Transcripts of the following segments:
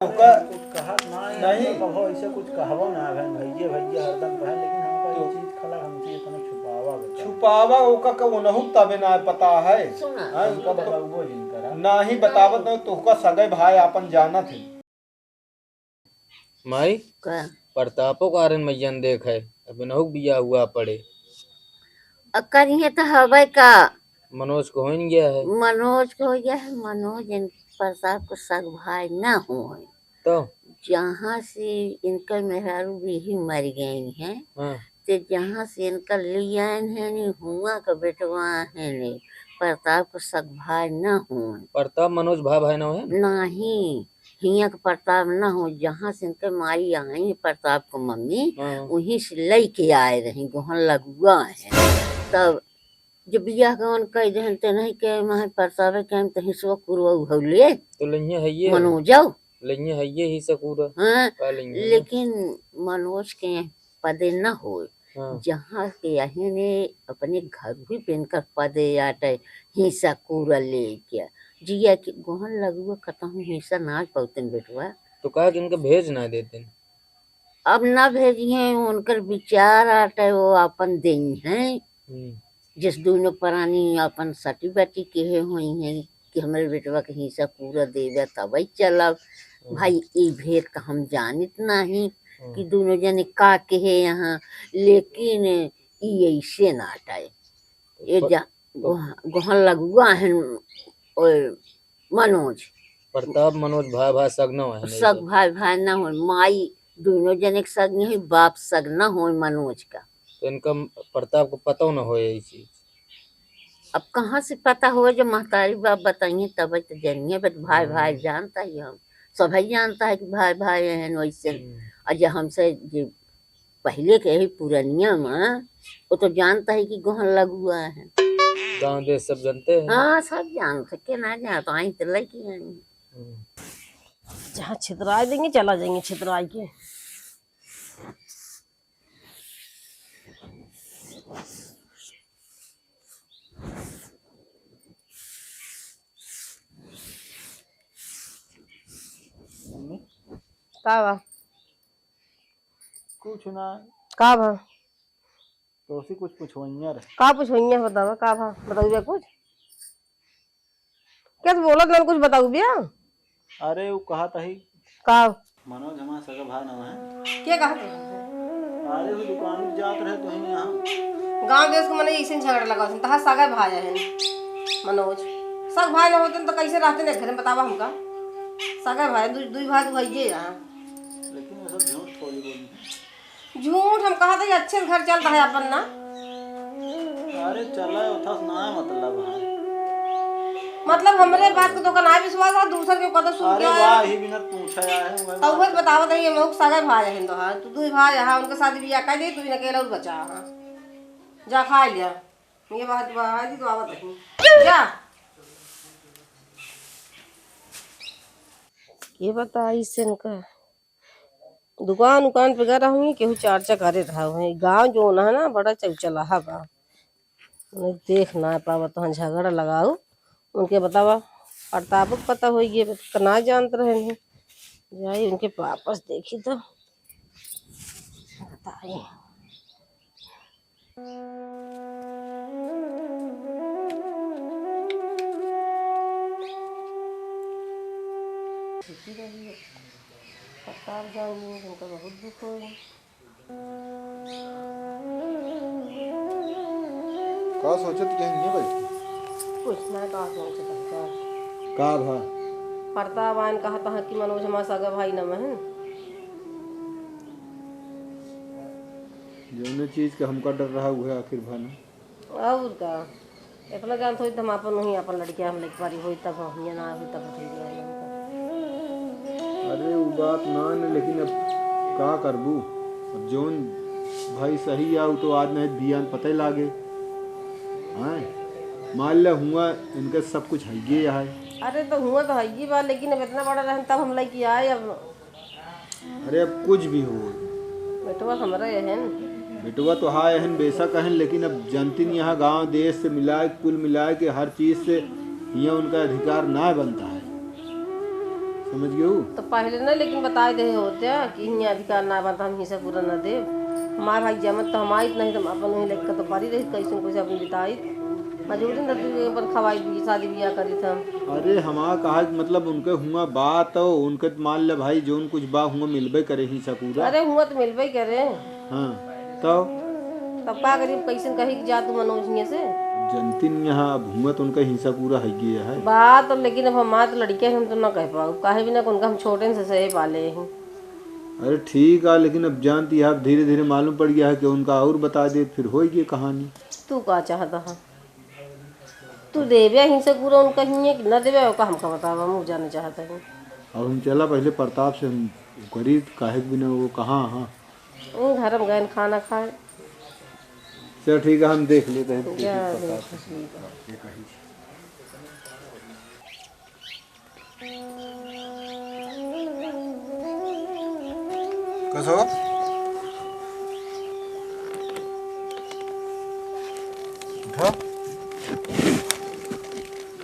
कुछ कहा नहीं कहो ऐसे कुछ कहबो ना बहन भैया भैया हरदम कहे लेकिन हमका ये चीज खला हमसे इतना छुपावा ओका का वो नहु तबे ना पता है हां उनका बताऊबो जिन करा ना ही बतावत न तोहका सगे भाई अपन जाना थे माई का प्रतापो कारण मैयन देख है अब नहु बिया हुआ पड़े अक्कर ये तो हवे का मनोज को हो गया है मनोज को हो गया है मनोज इन प्रताप को सग भाई ना हो तो जहाँ से इनका मेहरारू भी मर गई हैं हाँ। तो जहाँ से इनका लिया है नहीं हुआ का बेटवा है नहीं प्रताप को सग भाई ना हो प्रताप मनोज भाई ना है नहीं हिया का प्रताप ना हो जहाँ से इनके माई आई प्रताप को मम्मी वहीं से लेके आए रही गोहन लगुआ है तब जब बियाह कौन कह दहन ते नहीं के मह परसावे के हम तही सो कुरवा हौले तो लइया है ये मनोजौ लइया है ये ही सकूरा हां लेकिन मनोज के पदे न हो जहाँ के यही ने अपने घर भी पहनकर पदे आटे हिस्सा पूरा ले गया जिया के गोहन लगुआ खत्म हिस्सा ना पौतन बेटवा तो कहा कि इनके भेज ना देते अब ना भेजिए उनकर विचार आटे वो अपन दें हैं जिस दोनों प्राणी अपन सटी बेटी के हुई हैं कि हमारे बेटवा के हिस्सा पूरा देवे तब चलब भाई ये भेद का हम जानित नहीं कि दोनों जने का के है यहाँ लेकिन ये ऐसे नाटाए ये गोहन लगुआ है और मनोज प्रताप मनोज भाई सगना है सग भाई ना हो माई दोनों जने सग नहीं बाप सगना हो मनोज का तो इनका प्रताप को पता न हो यही चीज अब कहाँ से पता हो जब महतारी बाप बताइए तब तो जानिए बट भाई भाई जानता ही हम सभी जानता है कि भाई भाई है वैसे और जब हमसे जो पहले के ही पुरानिया में वो तो जानता है कि गोहन लगुआ है गाँव देश सब जानते हैं हाँ सब जानते के ना जानता आई तो लड़की आई जहाँ छितरा देंगे चला जाएंगे छितरा के का बा कुछ ना का बा तो उसी कुछ पूछवइया रे का पूछोइया बतावा का बा बताऊ बे कुछ क्या बोलत ना कुछ बताऊ बिया अरे वो कहा था ही का मनोज हमारा सगा भाई ना है क्या कहा अरे वो दुकान में जात रहे तो ही यहाँ गांव देश को मने ऐसे झगड़ा लगा सन तहा सगा भाई है मनोज सग भाई ना होते तो कैसे रहते ने घर में बतावा हमका सगा भाई दुई भाई तो भइए यहां लेकिन वो सब झूठ थोड़ी बोली झूठ हम कहा था कि अच्छे से घर चल रहा है अपन ना अरे चला उठा ना मतलब है मतलब हमरे बात को तो कना विश्वास है दूसर के कदम सुन अरे वाह ही बिना पूछा है तो वो बतावत है ये लोग सगा भाई है तो हां तू दुई भाई है उनके साथ बियाह कर दे तू इने अकेला और बचा हां जा खा लिया ये बात बात तो आवत है जा ये बता इससे इनका दुकान पे गया रहूंगी केहू चर्चा करे रहा है गांव जो ना है ना बड़ा चौचला है बा उन्हें देख ना पावा तो झगड़ा लगाओ उनके बतावा प्रताप पता हो गए ना जानते रहे हैं जाइए उनके वापस देखी तो बताइए प्रताप जाऊंगी उनका बहुत दुख होगा का सोचत के नहीं भाई कुछ ना का सोचता का भा प्रताप आयन कहा था कि मनोज हमारा सगा भाई न है जो चीज के हमका डर रहा हुआ आखिर भाना और का इतना जानते हो हम अपन नहीं अपन लड़कियां हम लेके पारी होई तब हम ये ना होई तब ठीक है अरे वो बात ना न लेकिन अब का करबू अब जोन भाई सही आऊ तो आज नहीं बियान पता ही लागे हाँ मान ले हुआ इनके सब कुछ है ये है अरे तो हुआ तो है ही बात लेकिन अब इतना बड़ा रहन तब हम लेके आए अब अरे अब कुछ भी हो बेटवा हमारा है बेटवा तो हाँ एहन बेशक है लेकिन अब जनती नहीं यहाँ गांव देश से मिलाए कुल मिलाए के हर चीज़ से यहाँ उनका अधिकार ना बनता है समझ गए हो? तो पहले ना लेकिन बताए दे होते कि हियाँ अधिकार ना बनता हम हिस्सा पूरा न दे। हमारे भाई जमत तो हमारी नहीं तो अपन वहीं लेकर तो पड़ी रही कैसे कैसे अपनी बिताई मजबूरी न तू पर खवाई भी शादी ब्याह करी था। अरे हमारा कहा मतलब उनके हुआ बात हो उनके मान ले भाई जो कुछ बा हुआ मिलबे करे ही पूरा। अरे हुआ तो मिलबे ही करे। हाँ तो तब का करी कैसे कही कि जा तू मनोज हियाँ से जनती नहीं यहाँ अब हुआ तो उनका हिस्सा पूरा है गया है बात। और लेकिन अब हमारे तो लड़के हम तो ना कह पाओ काहे भी ना उनका हम छोटे से सही पाले हैं। अरे ठीक है लेकिन अब जानती है अब धीरे धीरे मालूम पड़ गया है कि उनका और बता दे फिर होगी कहानी। तू का चाहता है तू देवे हिंसा पूरा उनका ही कि न देवे का हमका बतावा हम जाने चाहते हैं। अब हम चला पहले प्रताप से हम करी काहे के बिना वो कहाँ। हाँ घर में गए खाना खाए। चल ठीक है हम देख लेते हैं। कसो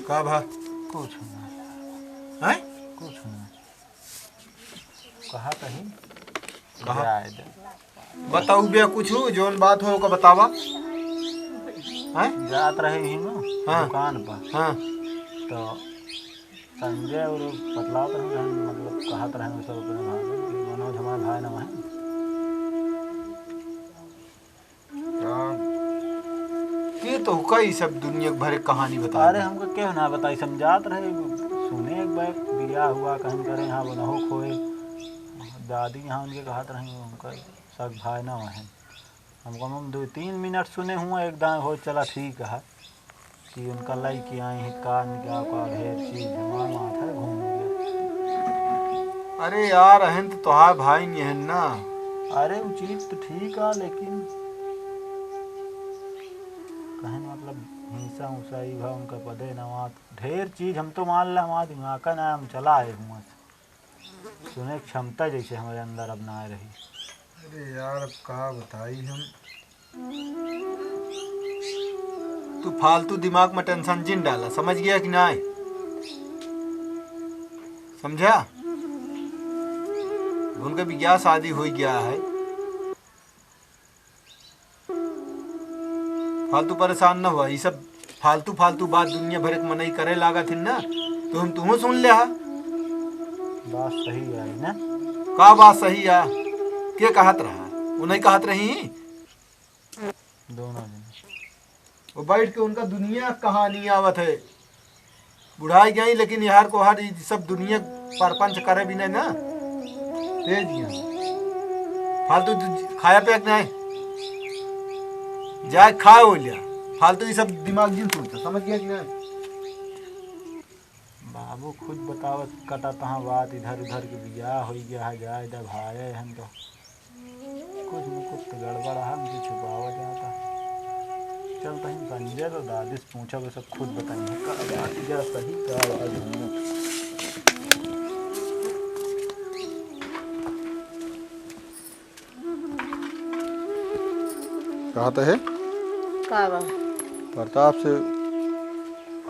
का भा कुछ ना है कुछ ना कहा कहीं कहा बताऊ बे कुछ जोन बात हो का बतावा हैं जात रहे ही ना दुकान पर। हाँ तो संजय और बतलाव रहे मतलब कहा रहे सब अपने भाई मनोज हमारा भाई ना है ये तो कई सब दुनिया भर कहानी बता। अरे हमको क्या ना बताई समझात रहे सुने एक बार बिया हुआ कहीं करे यहाँ बनहो खोए दादी यहाँ उनके कहत रहे उनका सब भाई ना है हमको हम 2-3 मिनट सुने हुआ एकदम हो चला ठीक है कि उनका लाई कि आई कान क्या का ढेर चीज हमारा माथा घूम गया। अरे यार अहन तो तोहार भाई नहीं है ना। अरे वो चीज तो ठीक है लेकिन कहन मतलब हिंसा उसा ही भा उनका पदे नवा ढेर चीज हम तो मान ला हमारा दिमाग का ना हम चला आए हुआ सुने क्षमता जैसे हमारे अंदर अब ना आ रही। अरे यार अब कहा बताई हम तू फालतू दिमाग में टेंशन जिन डाला समझ गया कि नहीं समझा। उनका भी क्या शादी हो गया है फालतू परेशान न हुआ ये सब फालतू फालतू बात दुनिया भर के मनई करे लागा थी ना तो हम तुम्हें सुन लिया बात सही है ना का बात सही है क्या कहत रहा वो नहीं कहत रही दोनों दिन वो बैठ के उनका दुनिया कहानी आवत है बुढ़ाई गई लेकिन यार को हर सब दुनिया परपंच करे भी नहीं ना तेज फालतू खाया पे नहीं जाए खा हो लिया फालतू ये सब दिमाग जिन सोचता समझ गया कि नहीं। बाबू खुद बतावत कटा तहाँ बात इधर उधर के बिया हो गया है जा इधर भाई हम तो कुछ न कुछ तो गड़बड़ है मुझे छुपावा जाता चलता ही संजय तो दादी से पूछा वो सब खुद बताएंगे जरा सही कहा तो है प्रताप से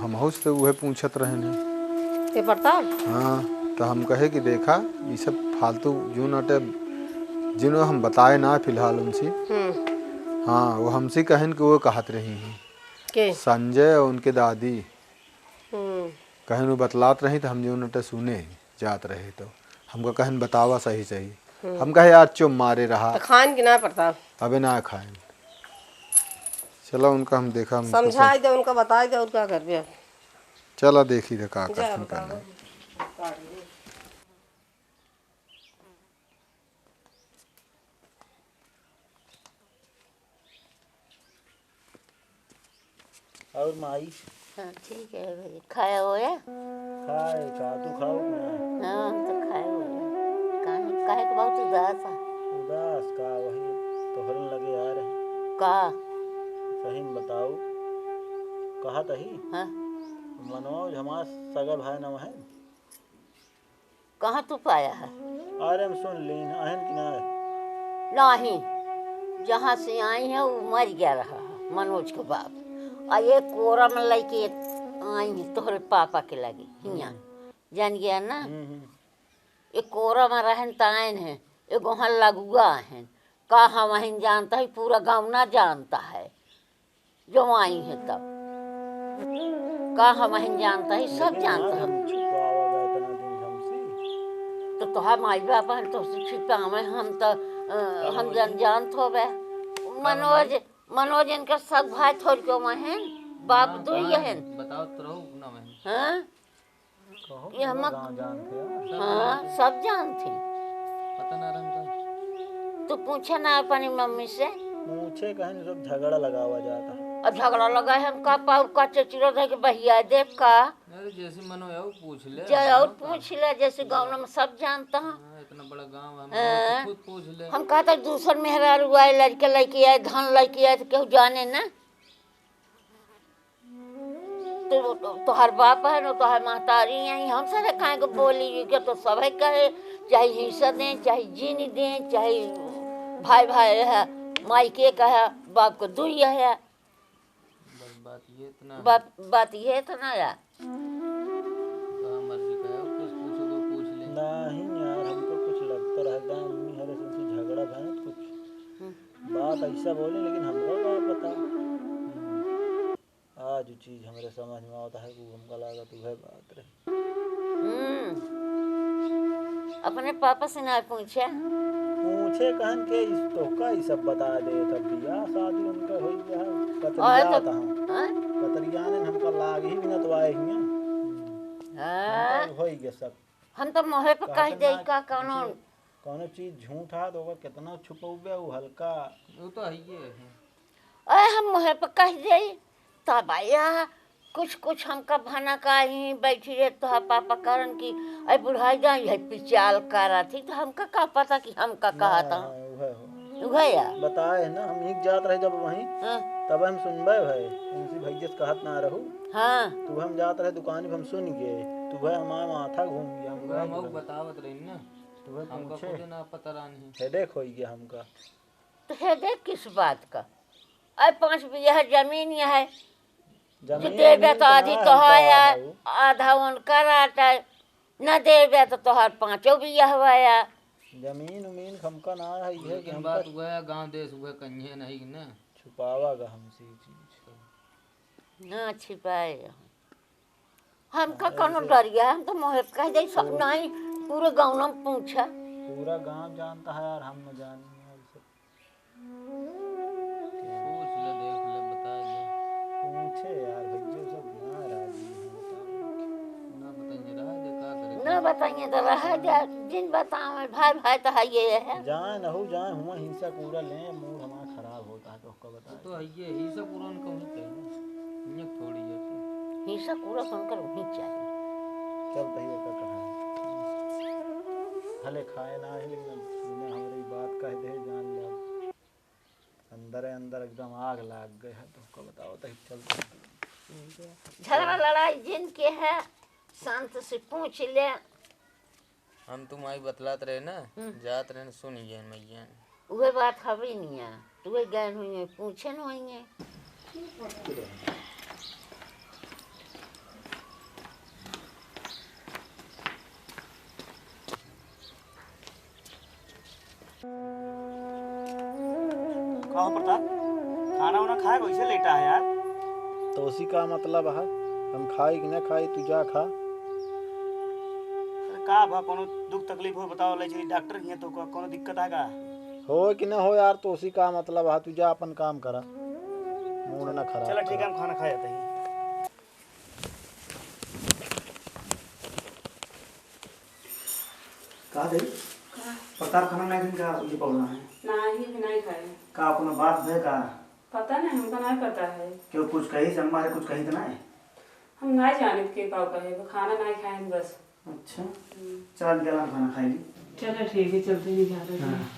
हम हाउस से वह पूछत रहे ने प्रताप। हाँ तो हम कहे कि देखा ये सब फालतू जो नटे जिन्हों हम बताए ना फिलहाल उनसे हाँ वो हमसे कहन कि वो कहत रही हैं संजय और उनके दादी कहन वो बतलात रही तो हम जो नटे सुने जात रहे तो हमको कहन बतावा सही सही हम कहे आज चुप मारे रहा तो खान की ना प्रताप अबे ना खाए चलो उनका हम देखा समझाई दे उनका बताई दे और क्या कर चला देखी दे का करना और माई हाँ ठीक है भाई खाया हो या खाए का तू खाओ ना। हाँ तो खाए हो काहे काहे के बहुत उदास का वही तोहरन लगे आ रहे का सही में बताओ कहा तही। हाँ मनोज हमारा सगा भाई ना है कहाँ तू पाया है। अरे हम सुन लीन अहन कि ना नहीं जहाँ से आई है वो मर गया रहा मनोज के बाप और ये कोरा में लेके आई है तोहरे पापा के लगे हियाँ जान गया ना एक कोरा में रहन तायन है, एक वहाँ लगुआ है, कहाँ वहीं जानता है, पूरा गाँव ना जानता है जो आई है तब, कहाँ वहीं जानता है, सब जानता है। छुपावा गया इतना दिन हमसे। तो तुहार माई बाप है तो छिपावे, हम तो हम जान थो बे। मनोज इनका सब भाई थोड़ क्यों है, बाप दो ही है। बताओ तो रहो ना मैं। हाँ कहो ये हम गाँव जानते हैं। हाँ सब जानती। पता ना रहा। तू पूछे ना अपनी मम्मी से। पूछे कहीं सब झगड़ा लगा हुआ जाता। और झगड़ा लगा है, हम का पाव का चचिरो रह के बहिया देव का। अरे जैसे मनो है वो पूछ ले। चाहे और पूछ ले, जैसे गाँव में सब जानता है। इतना बड़ा गांव है, खुद पूछ ले। हम कहते दूसर मेहरारू आए, लड़के लड़की आए, धन लड़की आए तो केहू जाने ना। तोहर बाप है ना, तोहर महतारी है, हम सारे खाए को बोली के तो सब कहे, चाहे हिस्सा दें, चाहे जीनी दें, चाहे भाई भाई है, माई के कहे, बाप को दुई है। बात ये इतना बात ये तो ना यार। मर्जी का है, कुछ पूछो तो पूछ ले। नहीं यार, हमको कुछ लगता रहता है मम्मी हरे से झगड़ा भैंस कुछ बात ऐसा बोले, लेकिन हमको क्या पता। आज जो चीज हमारे समझ में आता है वो हमका लगा तू है बात रहे। अपने पापा से ना पूछे कहन के इस तो का ही सब बता दे, तब बियाह शादी उनका हो गया कतरिया था। कतरिया ने हमका लाग ही बिना तो आए ही हो गया सब। हम तो मोहे पे कह दे का कोनो चीज झूठ है तो ओकर कितना छुपौबे, वो हल्का वो तो है ये है। अरे हम मोहे पे कह दे तब आया कुछ हमका भाना का ही बैठी रहे तो पापा कारण की अरे बुढ़ाई जाई है पिचाल करा थी, तो हमका का पता कि हमका कहा था बताए ना। हम एक जात रहे जब वहीं तब हम सुनबे भाई उनसे भैया से कहत ना रहू। हाँ तू हम जात रहे दुकान पे, हम सुन गए तू भाई हमारा माथा घूम गया। हम बतावत रही ना, तू हमका खुद ना पता रानी हेडेक हो गया हमका। तो हेडेक किस बात का? अरे 5 बीघा जमीन है, देवे तो आधी तो है, आधा उनका राटा, न देवे तो तोहर 5 बीघा हुआ। जमीन उमीन हमका ना है ये कि हम बात हुआ गांव देश हुआ कहीं नहीं ना छुपावागा हमसे चीज ना छिपाए। हमका कोनो डर गया, हम तो मोहित कह दे सब नहीं, पूरे गाँव में पूछा, पूरा गांव जानता है यार, हम न जाने पूछ ले देख ले बता दे। पूछे यार भैया सब ना राजी ना बताइए रहा दे का करे ना बताइए तो रहा जा, जिन बताओ भाई तो है ये है। जाए न हो जाए हुआ हिंसा पूरा ले, मूड हमारा खराब होता है तो उसका बता। तो है ये सब पूरा उनको नहीं चाहिए, ये थोड़ी है हिस्सा पूरा सुनकर वहीं चाहिए। चल तही का कहा हले खाए ना है, लेकिन सुने हमारी बात कह दे जान ले अंदर एकदम आग लाग गए है तो उसका बताओ तही चल। झगड़ा लड़ाई जिनके है शांत से पूछ ले। हम तुम आई बतलात रहे ना, जात रहे सुनिए मैया वह बात हवी नहीं है, तुहे ज्ञान हुई पूछे न होंगे। कहो प्रताप, खाना वाना खाए वैसे लेटा है यार। तो उसी का मतलब है हम खाई कि ना खाई, तू जा खा। का बा कोनो दुख तकलीफ हो बताओ, ले चली डॉक्टर हिया तो कोनो दिक्कत है का? हो कि ना हो यार, तो उसी का मतलब है, तू जा अपन काम करा, मूड ना खराब। चलो ठीक है, हम खाना खा जाते हैं। का दे प्रताप खाना नहीं खा तुझे पौना है नहीं खाए का कोनो बात है का? पता नहीं, हमको नहीं पता है। क्यों कुछ कही से हमारे कुछ कही तो नहीं? हम नहीं जाने के का कहे, वो खाना नहीं खाए बस। अच्छा चल गया खाना खाई ली। चलो ठीक है, चलते ही जा रहे हैं।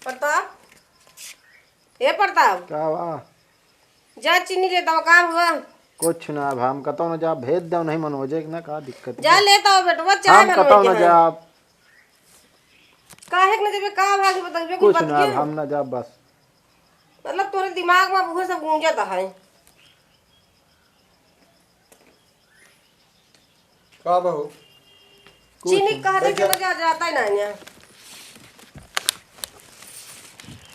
प्रताप, ये प्रताप का बा जा चीनी ले दो, काम हुआ कुछ ना अब हम कतो ना जा भेज दो, नहीं मनोजे ना का दिक्कत जा लेता हो बेटवा, चाय हम कतो ना जा काहे के न देबे का भाग बताइबे कुछ बात ना के? हम ना जा बस। मतलब तोरे दिमाग में वो सब गूंजत है। का बहू चीनी कहा दे के मजा जाता ही नहीं है।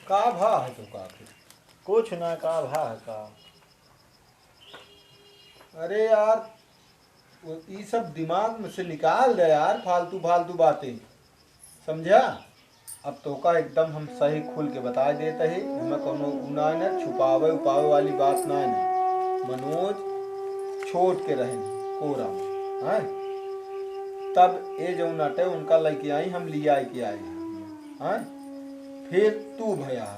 का भा है तो का फिर? कुछ ना का भा है का। अरे यार ये सब दिमाग में से निकाल दे यार, फालतू फालतू बातें, समझा? अब तो का एकदम हम सही खुल के बता देते ही, हमें कोनो ना ना छुपावे उपावे वाली बात ना है। मनोज छोट के रहे कोरा में, हैं? तब ये जो नटे उनका लेके आई, हम लिया के आए हैं। फिर तू भैया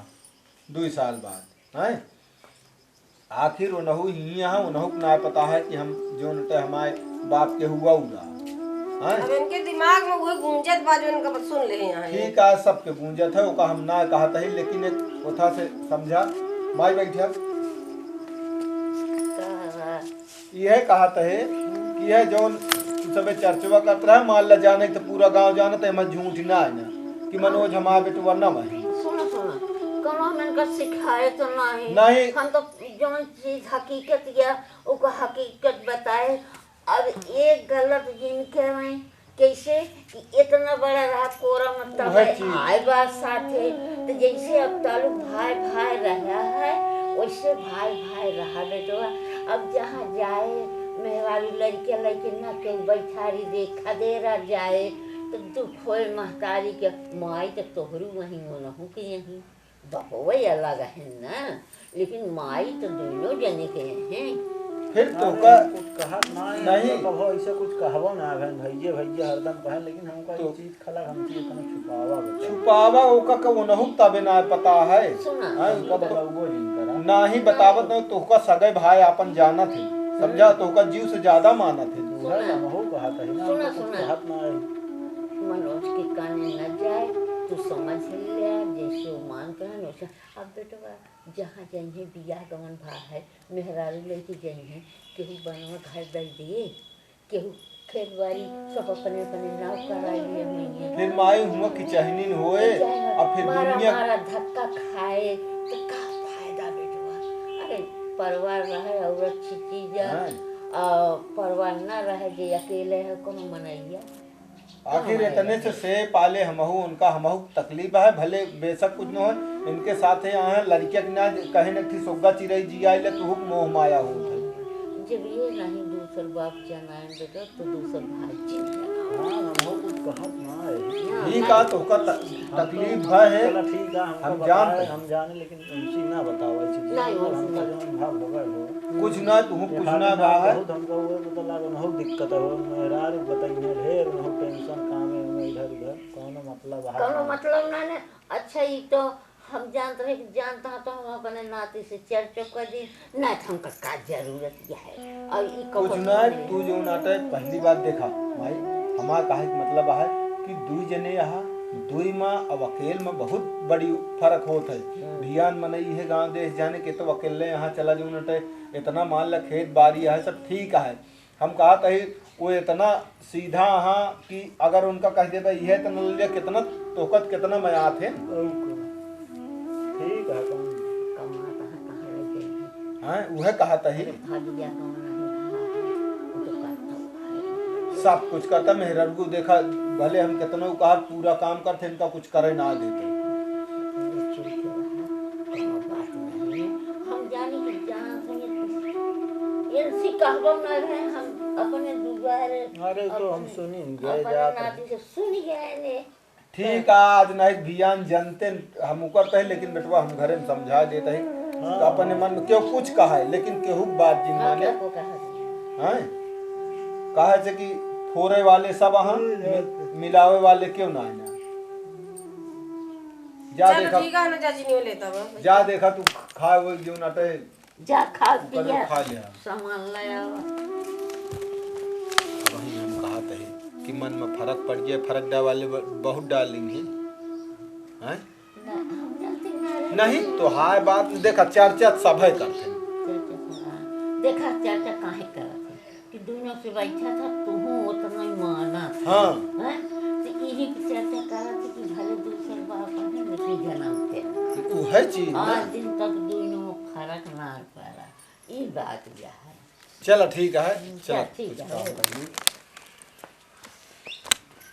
2 साल बाद, हैं? आखिर उनहु ही यहाँ उनहु ना पता है कि हम जो नटे हमारे बाप के हुआ उड़ा, हैं? अब इनके दिमाग में वो गूंजत बात जो इनका सुन ले यहाँ। ठीक है, सबके गूंजत है, ओका हम ना कहता ही, लेकिन एक उठा से समझा माई बैठा यह कहता है कि यह जो सब चर्चवा करता है, मान ला जाने तो पूरा गांव जाना तो हम झूठ ना है ना कि मनोज हमारा बेटवा न वही। सुनो कोनो हमन का सिखाए तो नहीं। हम तो जो चीज हकीकत या ओको हकीकत बताए। अब एक गलत जिनके में कैसे कि इतना बड़ा रहा कोरा मतलब आए बात साथे, तो जैसे अब तालु भाई भाई रहा है वैसे भाई भाई रहा बेटवा। अब जहाँ जाए मेहवारी लड़के लड़के न के बैठारी देखा दे रहा जाए तो दुख होए महतारी के माई तो तोहरू वहीं होनहु के यहीं बपवे अलग है ना, लेकिन माई तो दोनों जने के हैं। फिर तो का कुछ कहा नहीं कहो ऐसा कुछ कहबो ना बहन भैया भैया हरदम कहे, लेकिन हमका ये चीज खला हमकी इतना छुपावा ओका का उनहु तबे ना पता है। सुना कब वो जिन करा ना ही बतावत न तो का सगे भाई अपन जाना थे, समझा? तो का जीव से ज्यादा माना थे। हो कहा था ना सुना कुछ सुना कहत ना है। मनोज के काने न जाए तू समझ लिया जैसे वो मान कर वैसे। अब बेटवा जहाँ जइहे बियाह गमन भा है मेहरारू लेके जइहे, केहू बनवा घर दे दिए, केहू खेत बाड़ी सब अपने अपने नाव कराई लिए हुई। फिर माई हुआ कि चहनीन होए और फिर दुनिया मारा धक्का खाए तो का फायदा बेटवा? अरे परिवार रहे और अच्छी चीज परिवार न रहे जे अकेले है कोनो मनैया। आखिर इतने से पाले हमहू उनका हमहू तकलीफ है, भले बेशक कुछ न हो इनके साथ है यहाँ लड़किया की ना कहे न थी सोगा चिरई जी आई ले तू मोह माया हो। जब ये नहीं दूसर बाप जनाए बेटा तो दूसर भाई चिन्ह कुछ कहत ना है। ठीक है तो का तकलीफ है, ठीक है हम जानते हम जाने, लेकिन उनसे ना बताओ ऐसी चीज। नहीं, हमका जो भाव होगा वो कुछ ना तू कुछ ना बा है। बहुत हमका वो तो लागो न हो दिक्कत हो मेहरार बताइए ढेर न हो टेंशन काम है इधर उधर कोनो मतलब है कोनो मतलब ना ने। अच्छा ये तो हम जानते हैं कि जानता तो हम अपने नाते से चर्चा कर दी ना तो हमका का जरूरत है। और ये कुछ ना तू जो नाटक पहली बार देखा भाई हमारा कहे मतलब है कि 2 जने यहाँ 2 माँ अब अकेले में बहुत बड़ी फर्क होता है। भियान मनई है गांव देश जाने के तो अकेले यहाँ चला जो नटे इतना मान ला खेत बाड़ी है सब ठीक है। हम कहा कही वो इतना सीधा हाँ कि अगर उनका कह दे भाई यह तो लिया कितना तोकत कितना मया थे। ठीक है कमाता है कहाँ लगे हाँ वह कहा ही भागिया कौन नहीं तो करता सब कुछ करता मेहरर को देखा भले हम कितना कहा पूरा काम करते इनका कुछ करे ना देते। हम जाने कि जहाँ कहबो न रहे हम अपने दुबारे अरे तो हम सुनी गए अपने जात नाती से सुन गए ने। ठीक है आज नहीं भियान जानते हम करते हैं, लेकिन बेटवा हम घरे में समझा देते हैं तो अपने मन में क्यों कुछ कहा है, लेकिन केहू बात जिन माने हैं कहा है कि फोरे वाले सब हाँ मिलावे वाले क्यों ना है। जा देखा ठीक है ना चाची नहीं लेता बा। जा देखा तू खा वो जो नाटे जा खा ऊपर खा लिया सामान लाया। वही हम कहा थे कि मन में फर्क पड़ गया, फर्क डाल वाले बहुत डालेंगे हैं नहीं तो हाय बात देखा चर्चा सब है करते देखा चर्चा काहे करत है कि दोनों से बैठा था तू उतना ही माना हाँ हैं तो यही की चर्चा करत है कि भले दूसर बाप है नहीं जनाते वो है चीज ना। आज दिन तक दोनों में फर्क ना पड़ा ये बात यह है। चलो ठीक है ठीक है।